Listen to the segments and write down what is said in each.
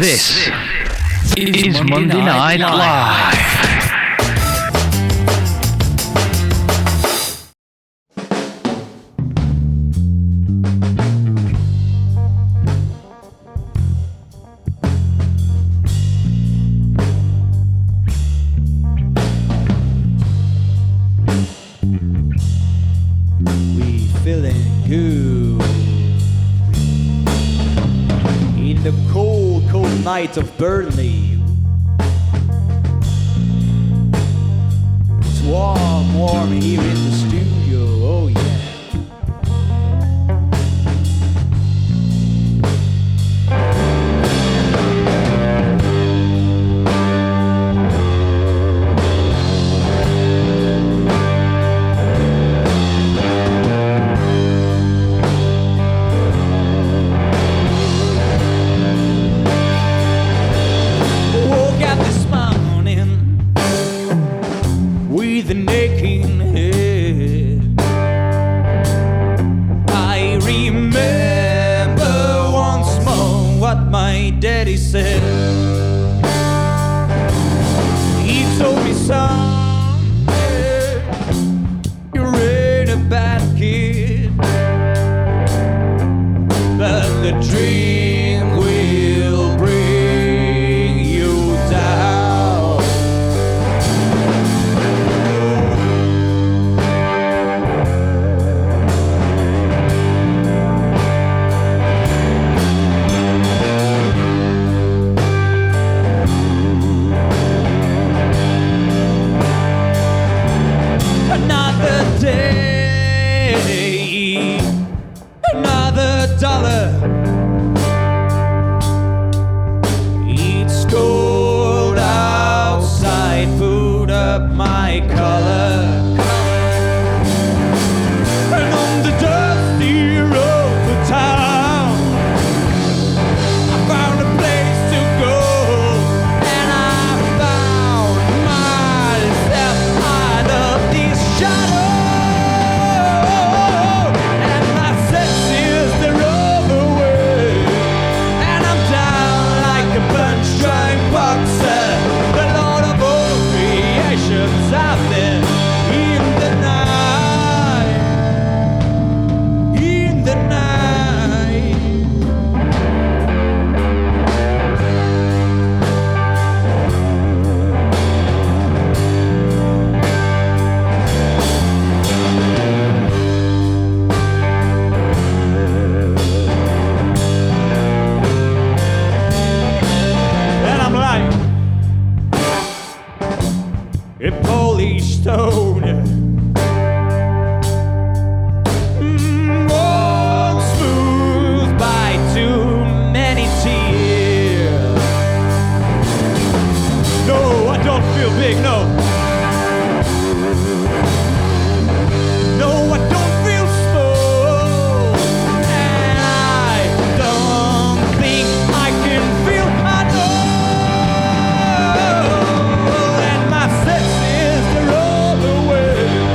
This is Monday Night Live. We feeling good in the cold, cold night of Burnley. It's warm, warm here in the studio. Oh yeah. Woke up this morning with an aching head. I remember once more what my daddy said. He told me, son, you ain't a bad kid, but the dream will bring you down. Another day, another dollar. It's cold outside, put up my collar. And on the dusty road to town, I found a place to go. And I found myself out of this shadow. And my senses, they're overwhelmed. And I'm down like a punch-drunk boxer. The Lord of all creation's out there in the night. In the night. And I'm like a polished stone. Walk smooth by too many tears. No, I don't feel big, no. No, I don't feel small. And I don't think I can feel at all. And my senses, they're overwhelmed.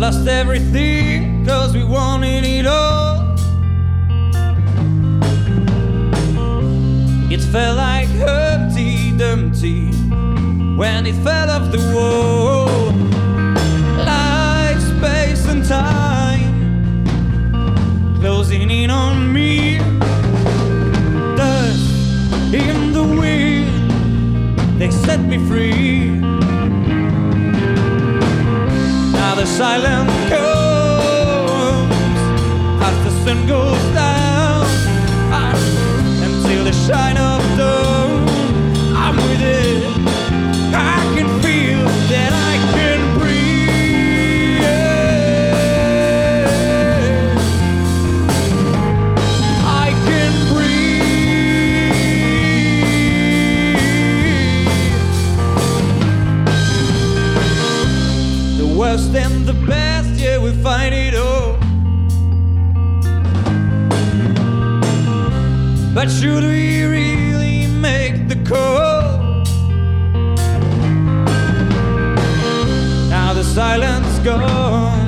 lost everything, cause we wanted it all. It felt like Humpty Dumpty when it fell off the wall. Like space and time closing in on me. Dust in the wind, they set me free. Now the silence comes as the sun goes down, until the shine of dawn. I'm with it, I can feel that I can breathe. I can breathe. The worst and the best, yeah, we find it all. But should we really make the call? Now the silence gone,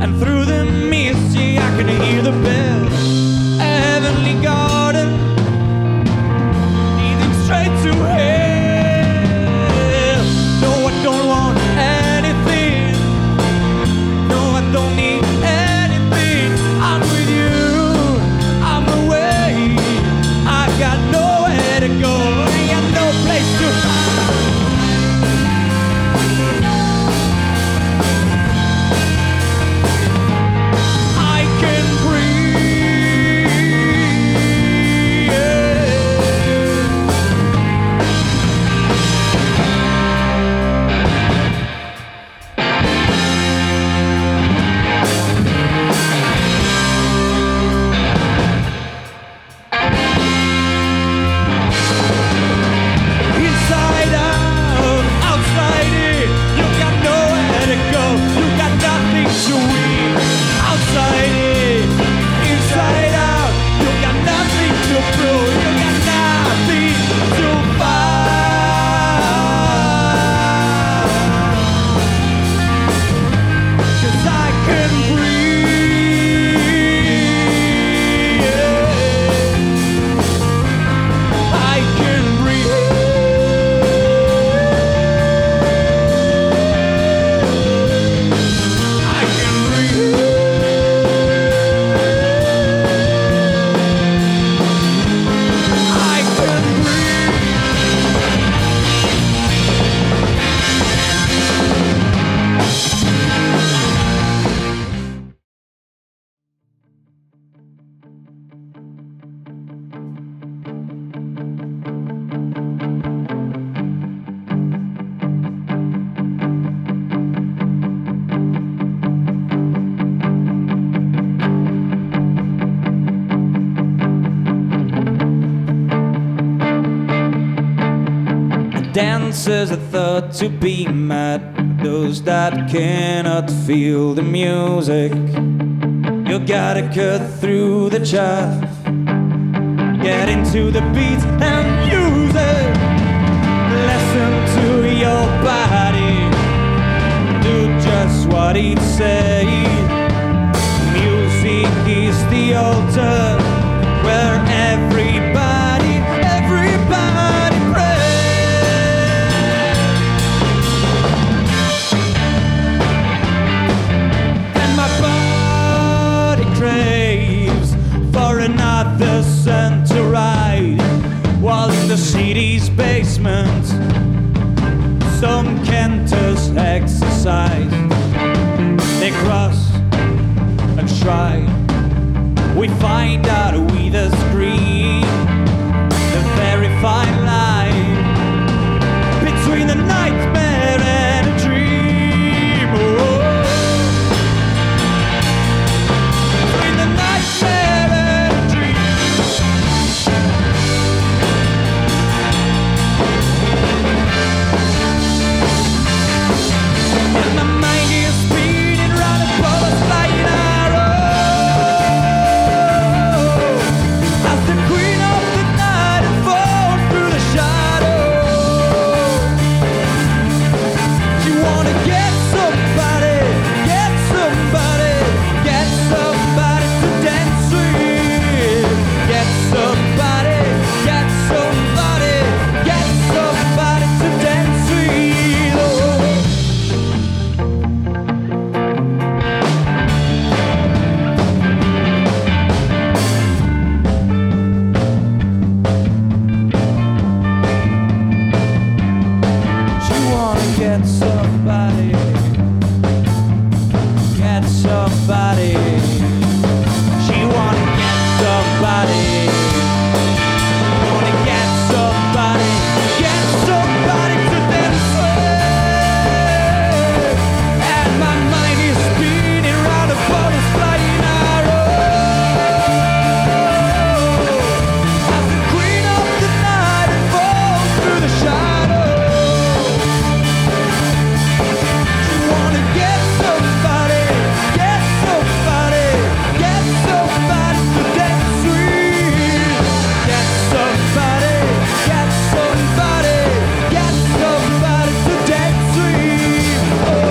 and through the mist, yeah, I can hear the bells. A heavenly garden leading straight to hell. No, I don't want anything. No, I don't need anything. I'm with you. Got nowhere to go, ain't got no place to hide. I can breathe, dancers are thought to be mad, those that cannot feel the music. You gotta cut through the chaff, get into the beat and use it. Listen to your body, do just what it says. Music is the altar where everybody prays. And my body craves for another sun to rise, while in the city's basement some cantors exercise. They cross and try, we find out with a scream the very fine line between the nightmare and a dream. Oh, between the nightmare and a dream. And my mind is speeding round a ball of flying arrow. get somebody, get somebody. She wanna get somebody, wanna get somebody, get somebody to dance with. And my mind is spinning round the borders, flying arrows. As the queen of the night falls through the shadows. She wanna get somebody, get somebody, get somebody to dance with. Get somebody, get somebody, get somebody to dance with. Oh.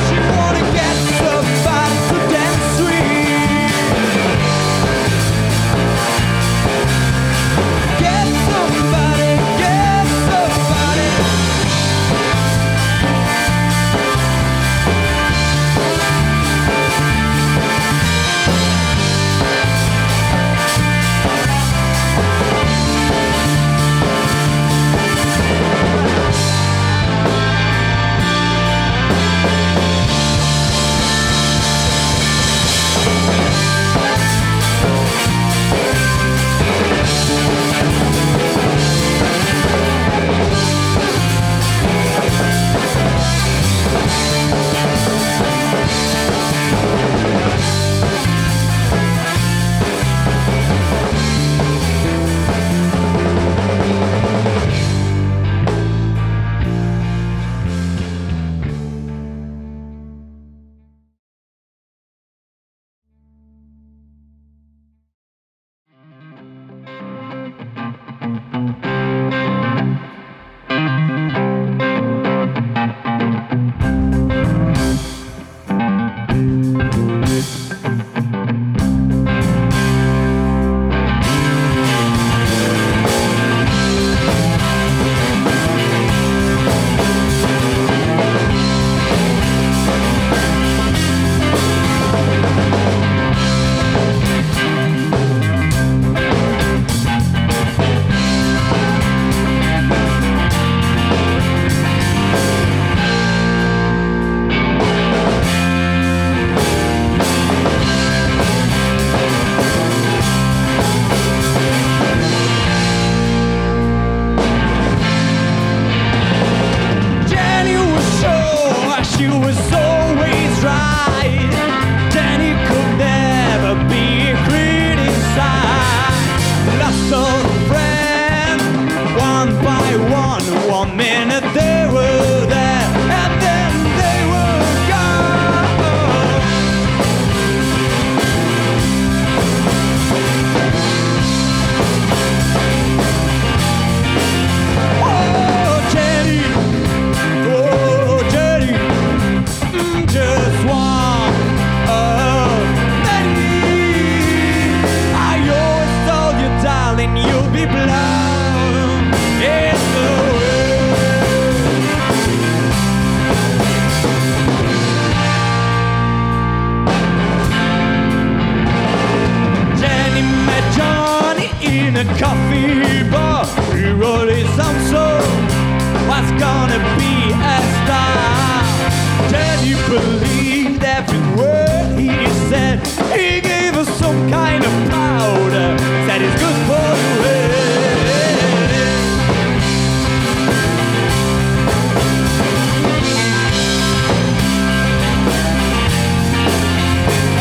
She wanna get somebody to dance with. Get somebody, get somebody. Jenny was sure she was always right. Jenny could never be criticized. Lost all friends, one by one. One minute they were there, and then they were gone. Oh, Jenny, just one. Oh, Jenny, I always told you, darling, you'll be blown in the wind. Jenny met Johnny in a coffee bar. He wrote his own song, was gonna be a star. Jenny believed every word he said. He gave us some kind of powder, said it's good for the head.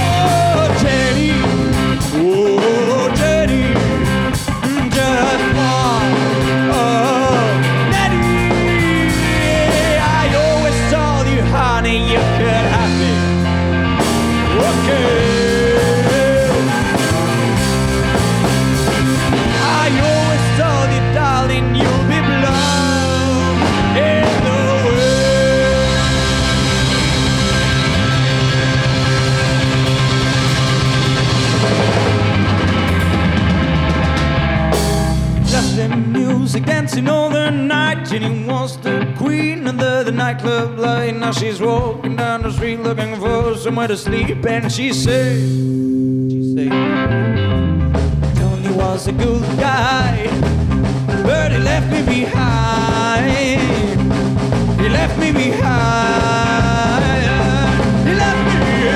Oh, Jenny, just one. Oh, Jenny, I always told you, honey, you could have it. he was the queen of the nightclub light. Now she's walking down the street looking for somewhere to sleep. And she said, Tony was a good guy, but he left me behind. He left me behind. He left me behind.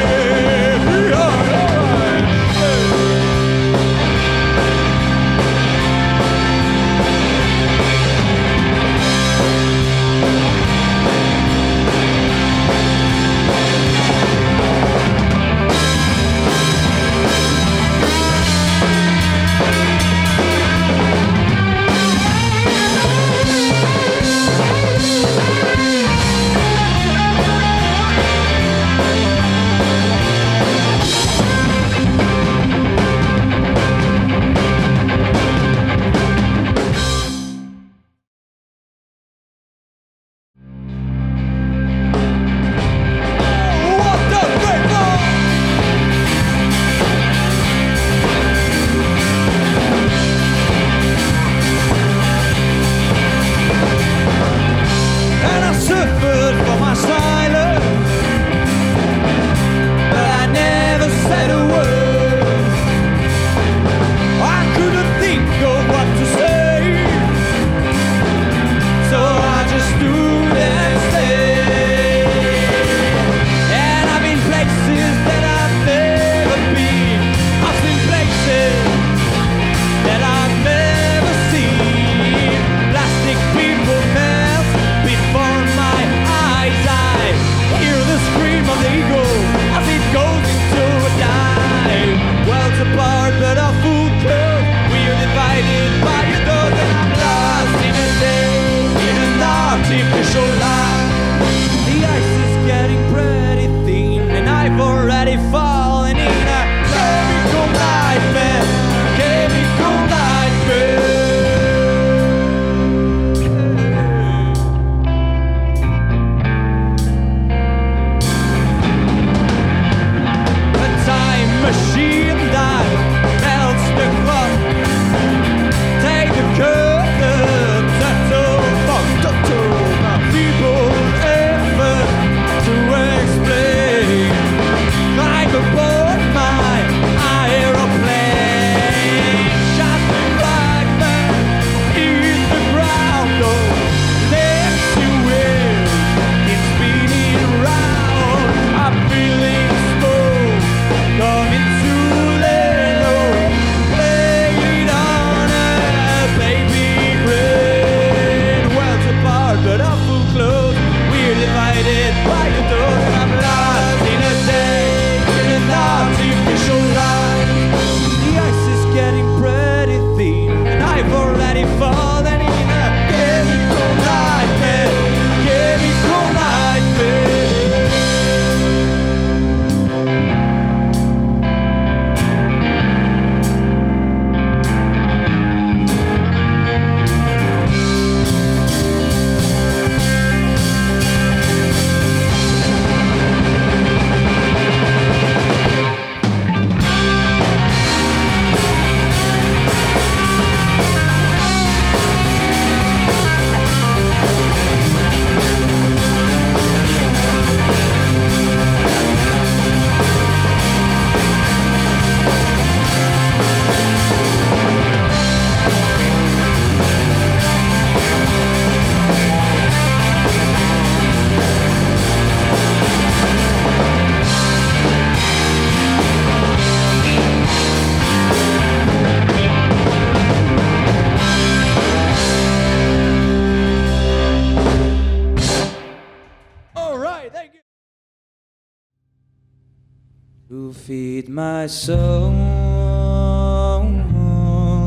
To feed my soul,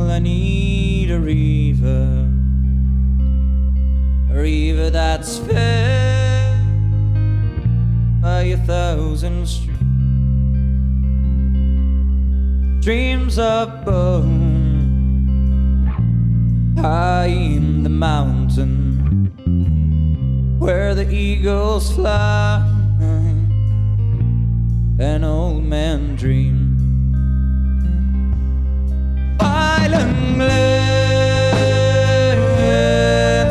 I need a river that's fed by 1,000 streams of bone high in the mountain where the eagles fly. An old man dream. Island glens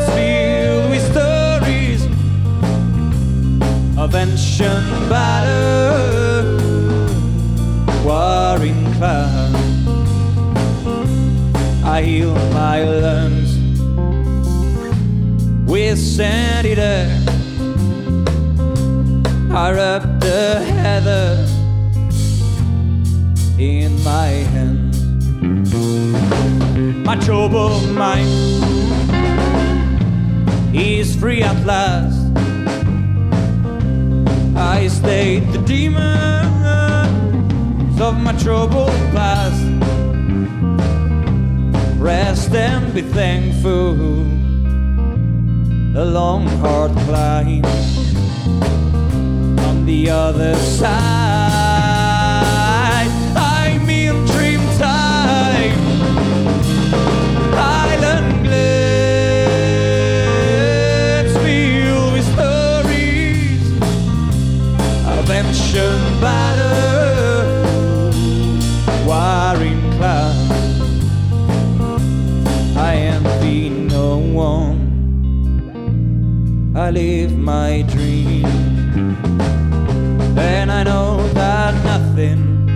feel mentioned by the warring cloud. I heal my lungs with scented air. I rub the heather in my hand. My troubled mind is free at last. I slayed the demons of my troubled past. Rest and be thankful. The long hard climb on the other side. I'm in dream time. Island glades filled with stories of ancient battle, warring clouds. I envy no one. I live my dream, and I know that nothing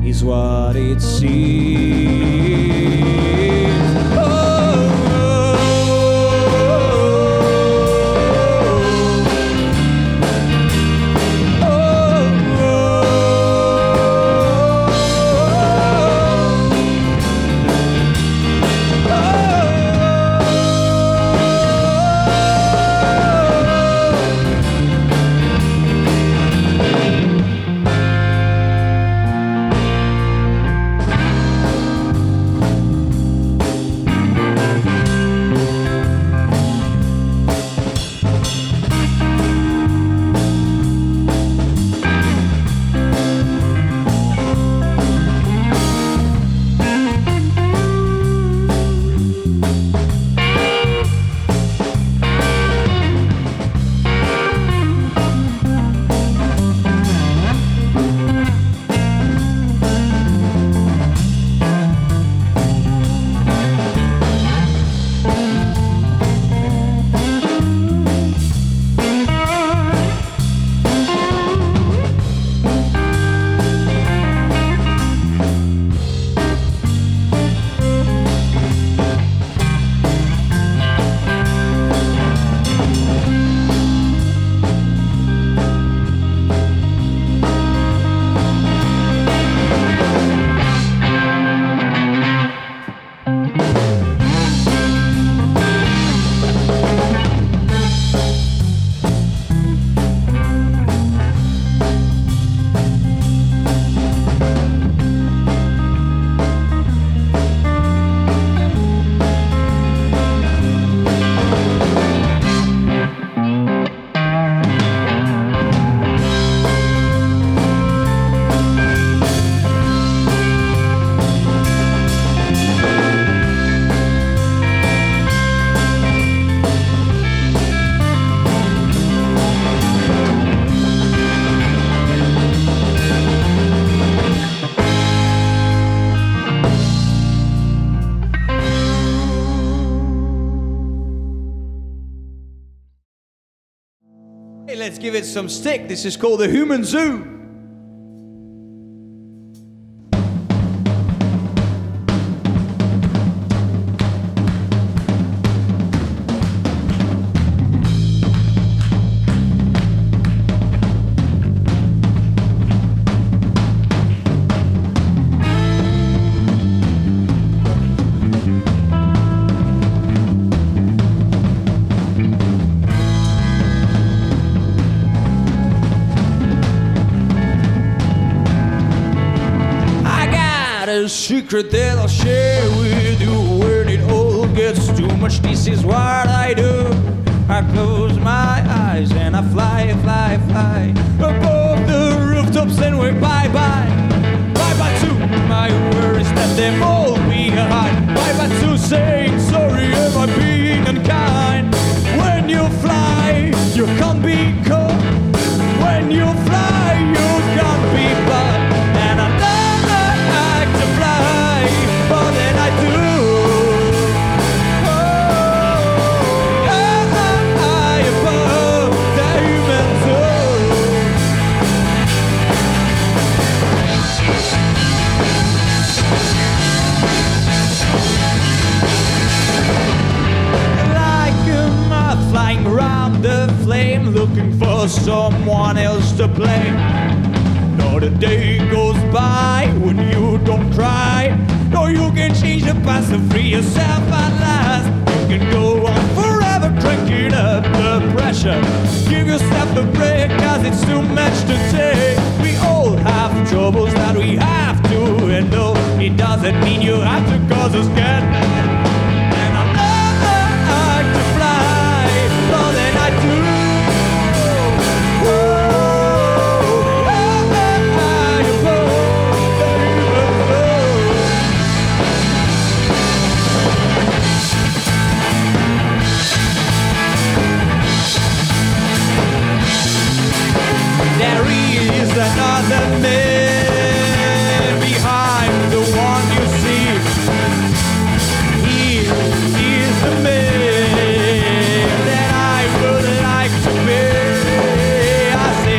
is what it seems. Let's give it some stick. This is called the Human Zoo. A secret that I'll share with you. When it all gets too much, this is what I do. I close my eyes and I fly, fly, fly above the rooftops and we bye-bye. Bye-bye to my worries, let them all behind. Bye-bye to saying sorry, am I being unkind? When you fly, you can't be caught. When you fly, you can't be bought. And I like to fly more than I do. Oh, yeah. game, looking for someone else to play. Not a day goes by when you don't cry. No, you can change the past and free yourself at last. You can go on forever drinking up the pressure. Give yourself a break, cause it's too much to take. We all have troubles that we have to handle. It doesn't mean you have to cause us scared. And I like to fly more than I do. There is another man behind the one you see. He is the man that I would like to be. I say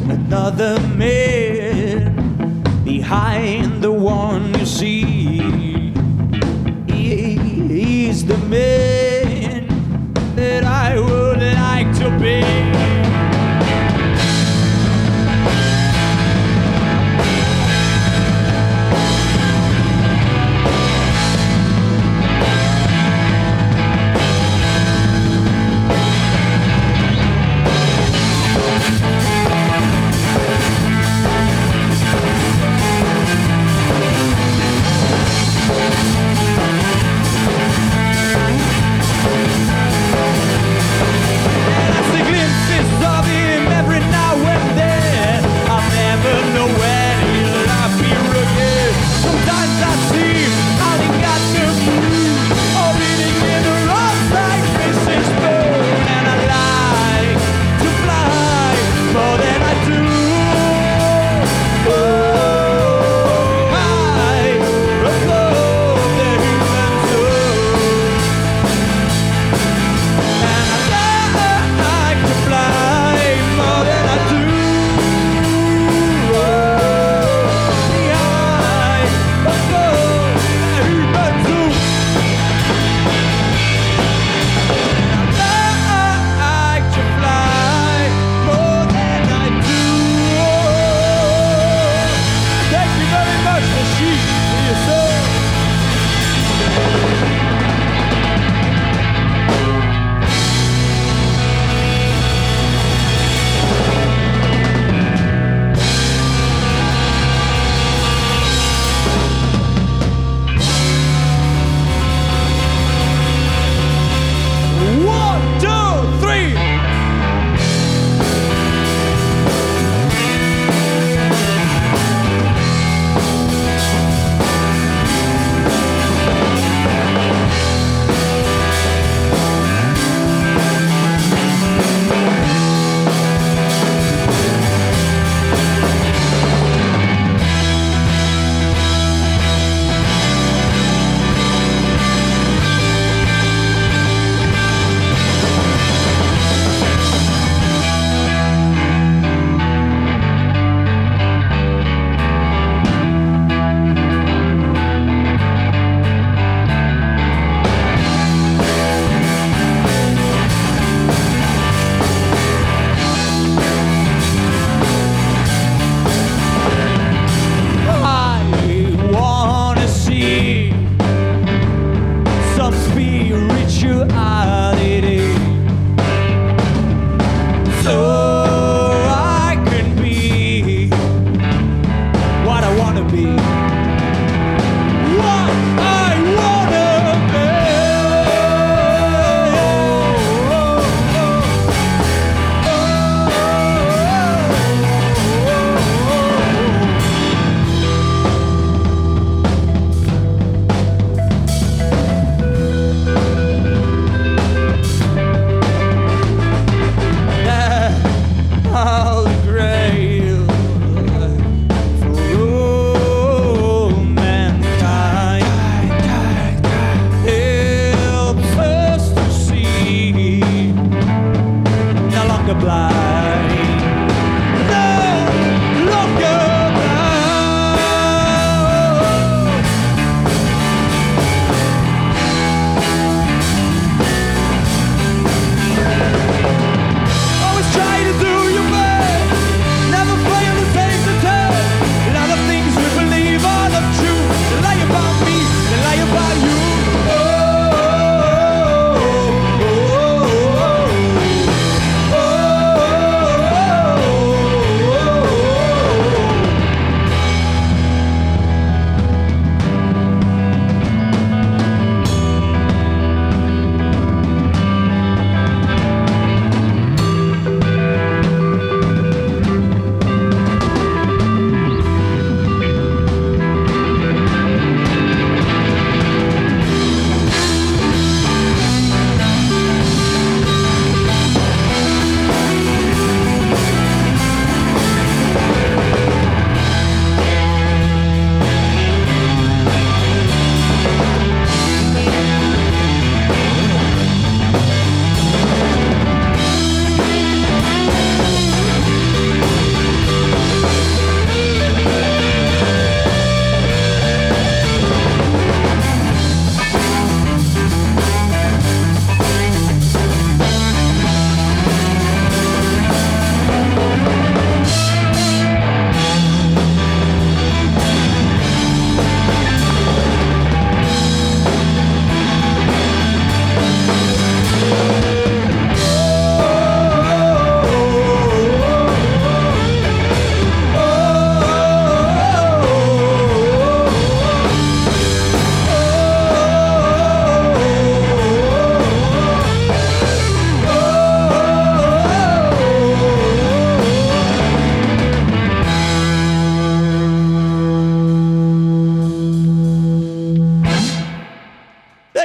another man behind the one you see. He is the man that I would like to be.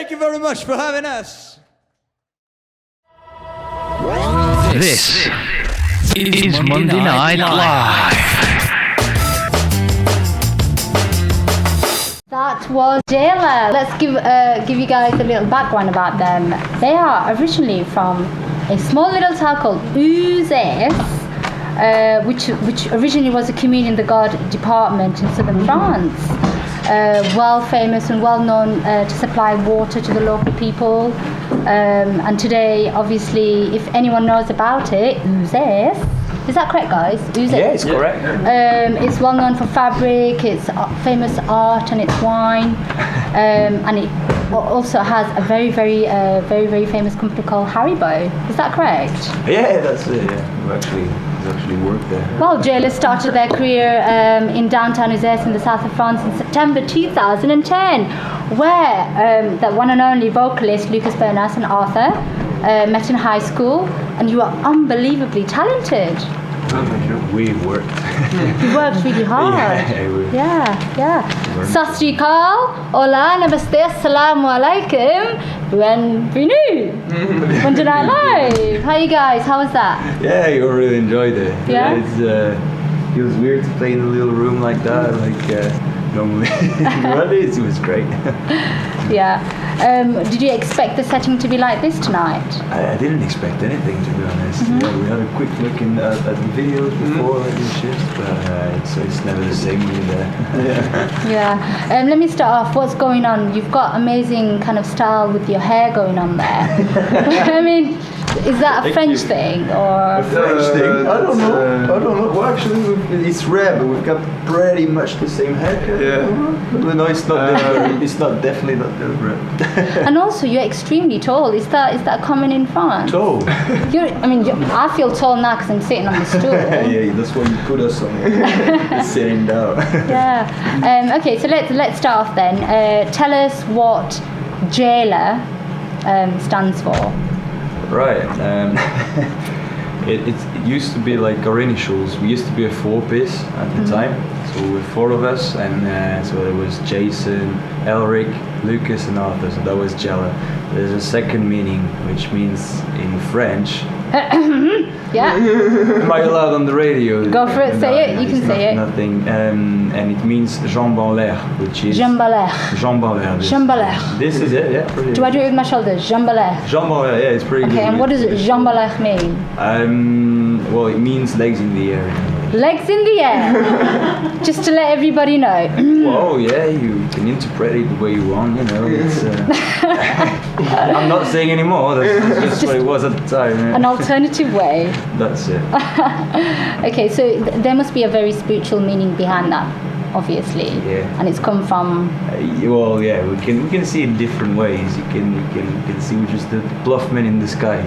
Thank you very much for having us. This is Monday Night Live. That was Jela. Let's give you guys a little background about them. They are originally from a small little town called Uzes, which originally was a commune in the Gard department in southern France. Well famous and well known to supply water to the local people. And today, obviously, if anyone knows about it, Uzes. Is that correct, guys? Uzes. Yeah, it's correct. It's well known for fabric, its famous art and its wine, and it also has a very famous company called Haribo. Is that correct? Yeah, that's it. Yeah, I've actually worked there. Well, Jela started their career in downtown Uzes in the south of France in September 2010, where the one and only vocalist Lucas Bernas and Arthur met in high school, and you are unbelievably talented. We worked. You worked really hard. Yeah. Sat Sri Akal, hola, namaste, assalamu alaikum, bienvenue. Monday Night Live. How are you guys? How was that? Yeah, you really enjoyed it. Yeah? It feels weird to play in a little room like that, normally. But it was great. Yeah. Did you expect the setting to be like this tonight? I didn't expect anything, to be honest. Yeah, we had a quick look at the videos before the shift, but it's never the same when you're there. Yeah. Let me start off. What's going on? You've got amazing kind of style with your hair going on there. I mean, is that a French thing or? A French thing? I don't know. Well, actually, it's rare, but we've got pretty much the same haircut. Yeah. No, it's not. It's not definitely not deliberate. And also, you're extremely tall. Is that common in France? Tall. I feel tall now because I'm sitting on the stool. Yeah, that's why you put us on sitting down. Yeah. Okay, so let's start off then. Tell us what Jela stands for. Right. It used to be like our initials. We used to be a 4-piece at the time, so we were 4 of us, and so there was Jason, Elric, Lucas, and Arthur. So that was Jela. There's a second meaning, which means in French. Yeah. Am I allowed on the radio? Go for it. Say it. You can say it. Nothing. And it means Jambes En L'Air, which is Jambes En L'Air. Jambes En L'Air. Jambes En L'Air. This is it. Yeah. Pretty Do I do it with my shoulders? Jambes En L'Air. Jambes En L'Air. Yeah, it's pretty good. Okay, and what does Jambes En L'Air mean? Well, it means legs in the air. Legs in the air. Just to let everybody know. Well, yeah, you can interpret it the way you want, It's, I'm not saying anymore. That's just what it was at the time. Yeah. An alternative way. That's it. Okay, so there must be a very spiritual meaning behind that, obviously. Yeah. And it's come from. Well, yeah, we can see it different ways. You can see just the bluff men in the sky,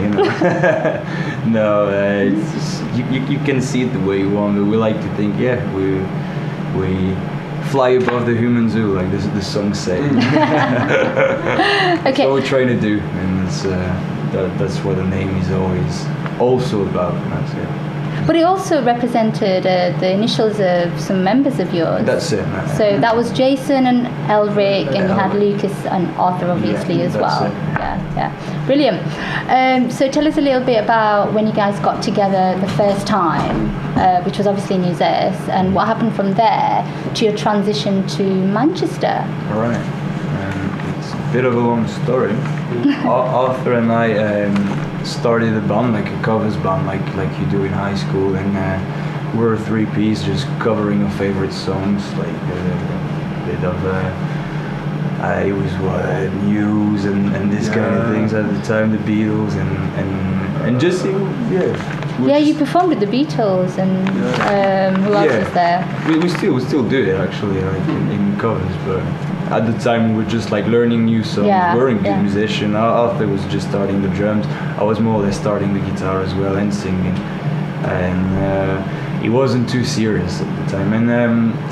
No, it's just, you can see it the way you want. But we like to think, we fly above the human zoo, like the song say. Okay. That's what we're trying to do, and that's what the name is always also about. And that's it. But it also represented the initials of some members of yours. That's it. So that was Jason and Elric, and you had Lucas and Arthur, obviously, as well. It. Yeah, brilliant. So tell us a little bit about when you guys got together the first time, which was obviously in Uzes, and what happened from there to your transition to Manchester. All right. It's a bit of a long story. Arthur and I started a band, like a covers band, like you do in high school, and we're a 3-piece, just covering our favorite songs, like a bit of it was News and this kind of things at the time, the Beatles and just Yeah, you performed with the Beatles, and who else was there? We still do it actually, like in covers, but at the time we were just like learning new songs. We weren't good musician. Arthur was just starting the drums. I was more or less starting the guitar as well and singing, and it wasn't too serious at the time. And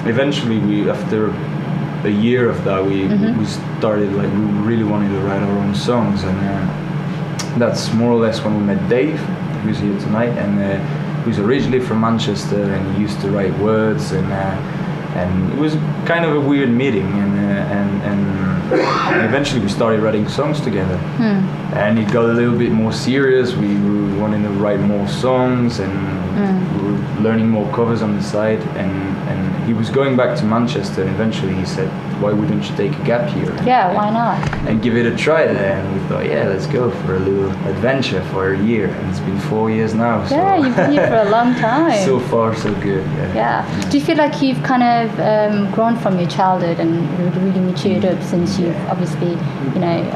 eventually, after a year of that, we started, like, we really wanted to write our own songs, and that's more or less when we met Dave, who's here tonight, and who's originally from Manchester, and he used to write words, and it was kind of a weird meeting, and And eventually we started writing songs together. And it got a little bit more serious. We were wanting to write more songs, and we were learning more covers on the side. And he was going back to Manchester, and eventually he said, why wouldn't you take a gap year? Yeah, why not? And give it a try there. And we thought, yeah, let's go for a little adventure for a year. And it's been 4 years now. So Yeah, you've been here for a long time. so far, so good. Yeah. Do you feel like you've kind of grown from your childhood and really matured up since you've obviously,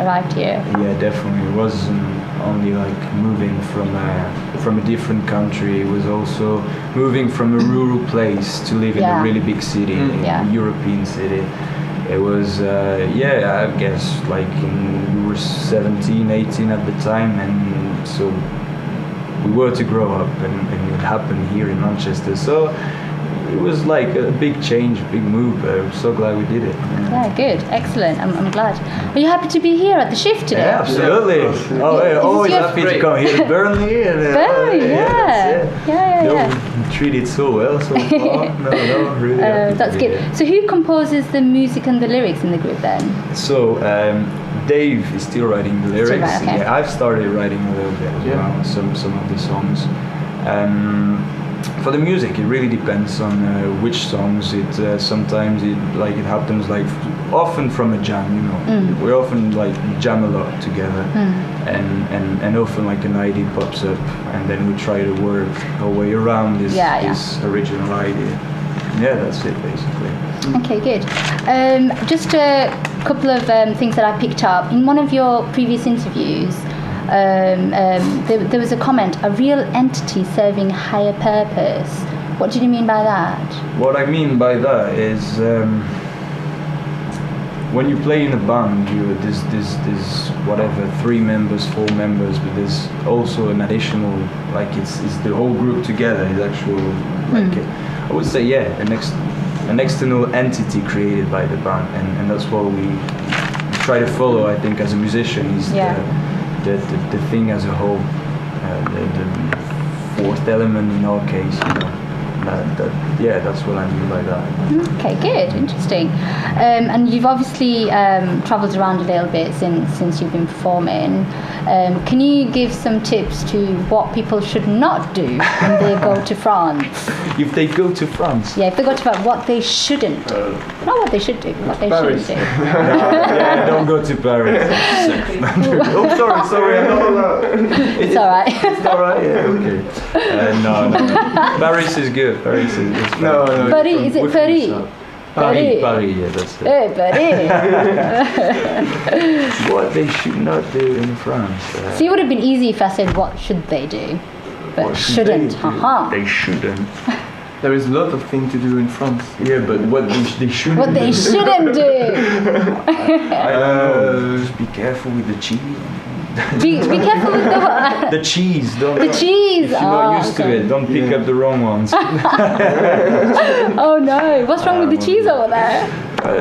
arrived here? Yeah, definitely. It wasn't only like moving from a different country. It was also moving from a rural place to live in a really big city, a European city. It was, I guess, like we were 17, 18 at the time, and so we were to grow up, and it happened here in Manchester. So it was like a big change, big move. I'm so glad we did it. Yeah, good, excellent. I'm glad. Are you happy to be here at the shift today? Yeah, absolutely. Always happy to come here to Burnley. And, Burnley, yeah. Treated so well so far. No, really. That's good. So who composes the music and the lyrics in the group then? So Dave is still writing the lyrics. Okay. Yeah, I've started writing a little bit as well, some of the songs. For the music, it really depends on which songs. Sometimes it happens often from a jam. We often jam a lot together, and often an idea pops up, and then we try to work our way around this original idea. Yeah, that's it basically. Okay, good. Just a couple of things that I picked up in one of your previous interviews. There was a comment, a real entity serving higher purpose. What did you mean by that? What I mean by that is when you play in a band, there's whatever, 3 members, 4 members, but there's also an additional, it's the whole group together. It's actual, I would say, an external entity created by the band, and that's what we try to follow, I think, as a musician, is the thing as a whole, the fourth element in our case, that's what I mean by that. Okay, good, interesting. And you've obviously travelled around a little bit since you've been performing. Can you give some tips to what people should not do when they go to France? If they go to France? Yeah, if they go to France, what they shouldn't do. Not what they should do, what they Paris. shouldn't do. Don't go to Paris. Oh, sorry. It's alright. It's alright, yeah, okay. No. Paris is good. Paris is fun. No. Paris, is it Paris? Paris, yeah, that's it. Paris. What they should not do in France. So it would have been easy if I said what should they do, but shouldn't. They shouldn't. There is a lot of things to do in France. Yeah, but what they shouldn't What they do. shouldn't do. I don't know. Just be careful with the cheese. Be careful with the what? The cheese. The cheese. If you're not used to it, don't pick up the wrong ones. Oh no! What's wrong with the cheese over there?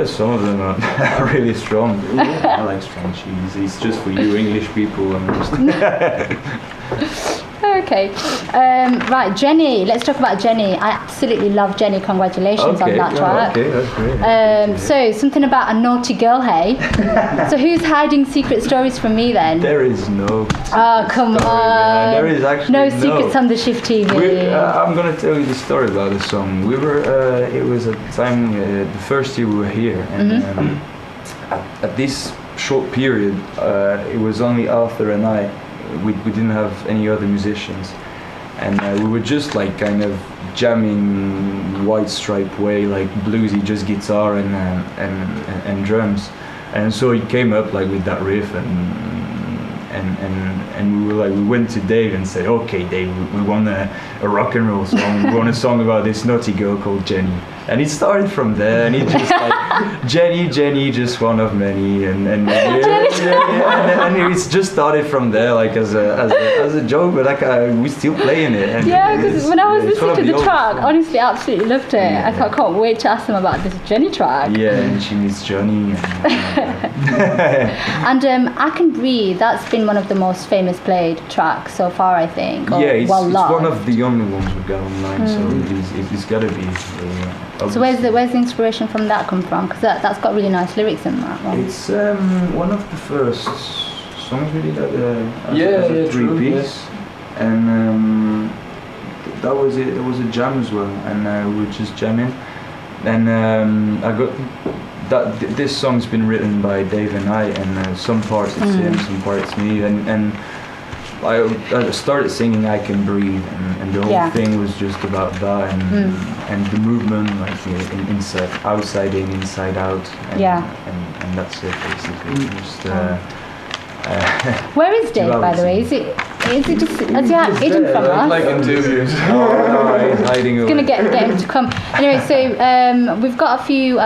Some of them are really strong. I like strong cheese. It's just for you English people. Okay. Right, Jenny. Let's talk about Jenny. I absolutely love Jenny. Congratulations on that track. Okay, that's great. So something about a naughty girl, hey? So who's hiding secret stories from me then? There is no. Oh, come on. There is actually no secrets on the Shift TV. I'm gonna tell you the story about the song. We were. It was at the time the first year we were here, and at this short period, it was only Arthur and I. We didn't have any other musicians, and we were just kind of jamming White Stripe way, bluesy, just guitar and drums, and so he came up with that riff, and we went to Dave and said, okay Dave, we want a rock and roll song, we want a song about this naughty girl called Jenny. And it started from there, and it just Jenny, just one of many, and it's just started from there, as a joke, but we still playing it. And because when I was listening to the track, songs. honestly, I absolutely loved it. Yeah. I can't wait to ask them about this Jenny track. Yeah, and she meets Johnny. And I Can Breathe, that's been one of the most famous played tracks so far, I think. It's loved. one of the only ones we got online, so it's got to be. So where's the inspiration from that come from? Because that's got really nice lyrics in that one. It's one of the first songs we did as a three-piece, and that was it. There was a jam as well, and we were just jamming. And I got that. This song's been written by Dave and I, and some parts it's him, some parts me, and I started singing "I Can Breathe," and the whole thing was just about that, and the movement, like inside, outside in, inside out, and that's it basically. Just, where is Dave, by the way? Is it just has he hidden from us? Like interviews. no, he's hiding away. Gonna get him to come. Anyway, so we've got a few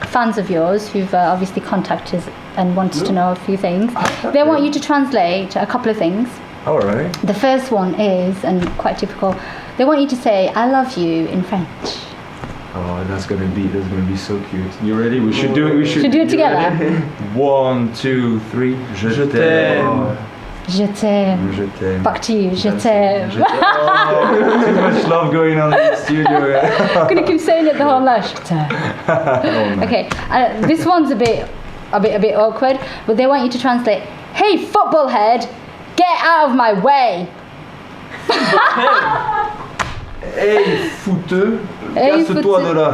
fans of yours who've obviously contacted us and wanted to know a few things. They want you to translate a couple of things. All right. The first one is, and quite typical, they want you to say "I love you" in French. Oh, that's gonna be so cute. You ready? We should do it. We Should do it together. 1, 2, 3. Je Je t'aime. Je t'aime. Je t'aime. Back to you. Je t'aime. Oh, too much love going on in the studio. I'm gonna keep saying it the whole night. Je t'aime. Oh, no. Okay, this one's a bit awkward, but they want you to translate. Hey, football head, get out of my way. Hey, fouteux, Hey, casse-toi fouteux. de là.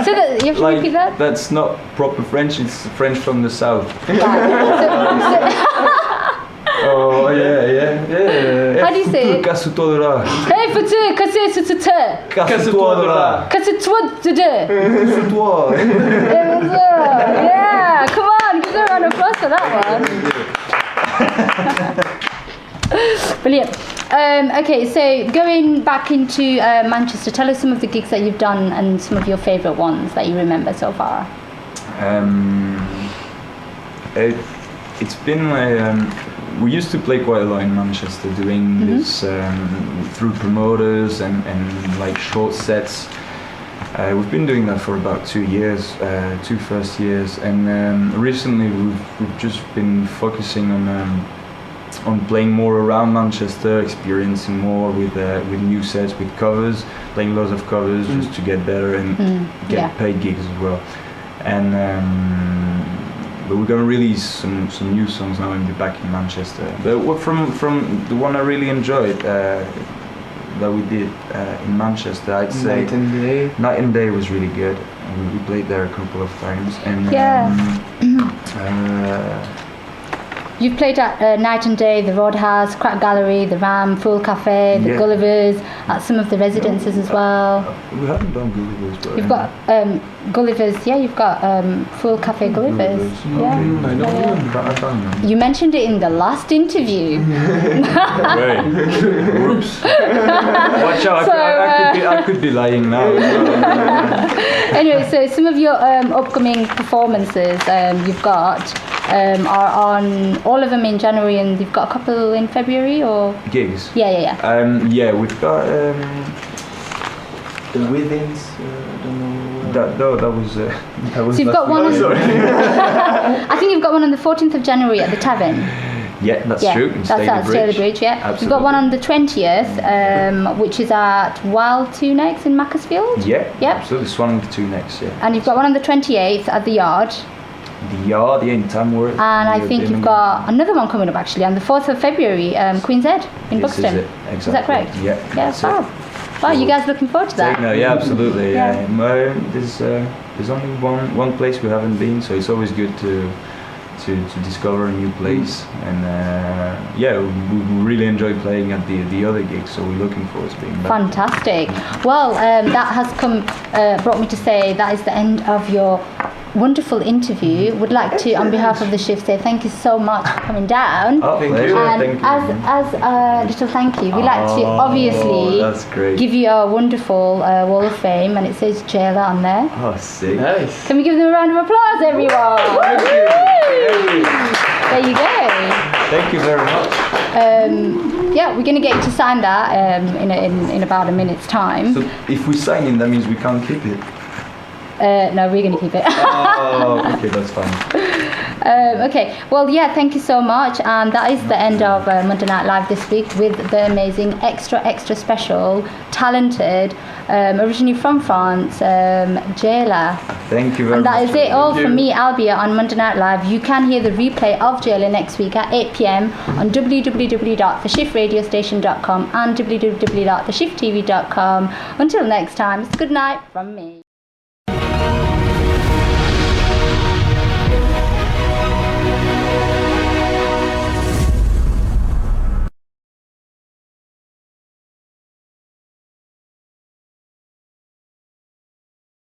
So that you have to repeat that. That's not proper French. It's French from the south. Oh yeah. How do you say it? Casse-toi de là. Hey, footeux, casse-toi. Casse-toi de là. Casse-toi de deux. Casse-toi. Yeah, come on, give them a round of applause for that one. Brilliant. Okay, so going back into Manchester, tell us some of the gigs that you've done and some of your favourite ones that you remember so far. It's been we used to play quite a lot in Manchester, doing this through promoters and like short sets. We've been doing that for about 2 years, 2 first years, and recently we've just been focusing on playing more around Manchester, experiencing more with new sets, with covers, playing lots of covers just to get better and get paid gigs as well. And but we're gonna release some new songs now and be back in Manchester. But from the one I really enjoyed that we did in Manchester, I'd say Night and Day. Night and Day was really good. We played there a couple of times, and You've played at Night and Day, the Roadhouse, Crack Gallery, the Ram, Fool Cafe, the Gullivers, at some of the residences as well. We haven't done Gullivers, but You've got Gullivers, you've got Fool Cafe Gullivers. Yeah. I don't know. I've done them. You mentioned it in the last interview. Wait. Whoops. Watch out, I could be lying now. Anyway, so some of your upcoming performances you've got are on all of them in January, and you've got a couple in February, or Gigs. Yeah. We've got The Withins, I don't know. that was So you've got one. I think you've got one on the 14th of January at the Tavern. Yeah, that's true. That's at Jela Bridge. Yeah. Absolutely. You've got one on the 20th, which is at Wild Two Necks in Macclesfield. Yeah. Yep. Absolutely. This one with 2 next. Yeah. And you've got one on the 28th at the Yard. The Yard, in Tamworth. And I think you've got another one coming up actually on the 4th of February, Queen's Head in This Buxton. is it. Exactly. Is that correct? Yeah. Yeah, that's it. wow. Wow, you guys looking forward to that? No, yeah, absolutely. Yeah. There's only one place we haven't been, so it's always good to discover a new place. And we really enjoy playing at the other gigs, so we're looking forward to being back. Fantastic. Well, that has brought me to say that is the end of your wonderful interview. Would like to, on behalf of the shift, say thank you so much for coming down. Oh, pleasure. And Thank you. as a little thank you, we like to obviously that's great. give you a wonderful Wall of Fame, and it says Jela on there. Oh, sick. Nice. Can we give them a round of applause, everyone? Thank you. There you go. Thank you very much. We're going to get you to sign that in about a minute's time. So if we sign in, that means we can't keep it. No, we're going to keep it. Oh, okay, that's fine. Okay, well, yeah, thank you so much. And that is the end of Monday Night Live this week with the amazing, extra special, talented, originally from France, Jela. Thank you very And much. that is it all Thank from you. me, Albia, on Monday Night Live. You can hear the replay of Jela next week at 8 p.m. on www.theshiftradiostation.com and www.theshifttv.com. Until next time, it's good night from me.